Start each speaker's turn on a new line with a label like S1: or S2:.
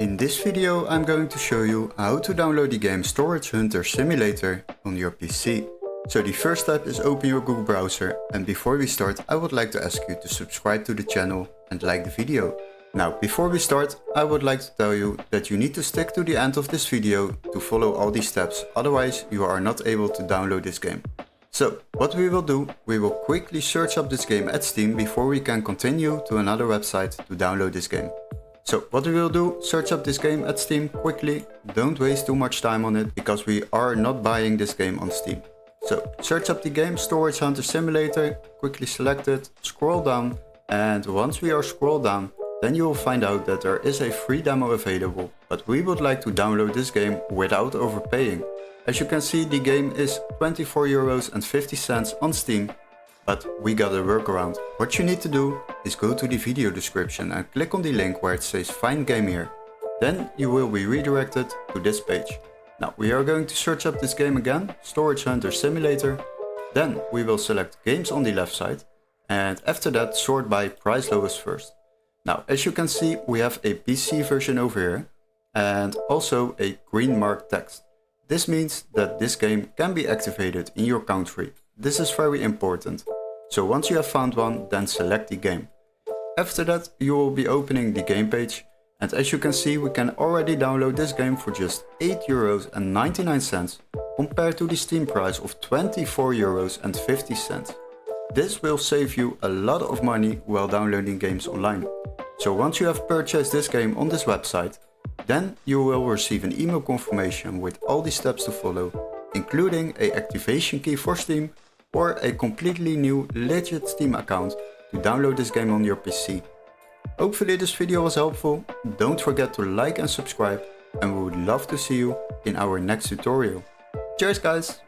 S1: In this video I'm going to show you how to download the game Storage Hunter Simulator on your PC. So the first step is open your Google browser, and before we start I would like to ask you to subscribe to the channel and like the video. Now before we start I would like to tell you that you need to stick to the end of this video to follow all these steps, otherwise you are not able to download this game. So what we will do, we will quickly search up this game at Steam before we can continue to another website to download this game. So what we will do, search up this game at Steam quickly, don't waste too much time on it because we are not buying this game on Steam. So search up the game Storage Hunter Simulator, quickly select it, scroll down, and once we are scrolled down, then you will find out that there is a free demo available, but we would like to download this game without overpaying. As you can see, the game is €24.50 on Steam, but we got a workaround. What you need to do is go to the video description and click on the link where it says find game here. Then you will be redirected to this page. Now we are going to search up this game again, Storage Hunter Simulator. Then we will select games on the left side, and after that sort by price lowest first. Now as you can see, we have a PC version over here and also a green marked text. This means that this game can be activated in your country. This is very important. So once you have found one, then select the game. After that you will be opening the game page, and as you can see we can already download this game for just €8.99 compared to the Steam price of €24.50. This will save you a lot of money while downloading games online. So once you have purchased this game on this website, then you will receive an email confirmation with all the steps to follow, including an activation key for Steam or a completely new legit Steam account to download this game on your PC. Hopefully this video was helpful. Don't forget to like and subscribe, and we would love to see you in our next tutorial. Cheers guys!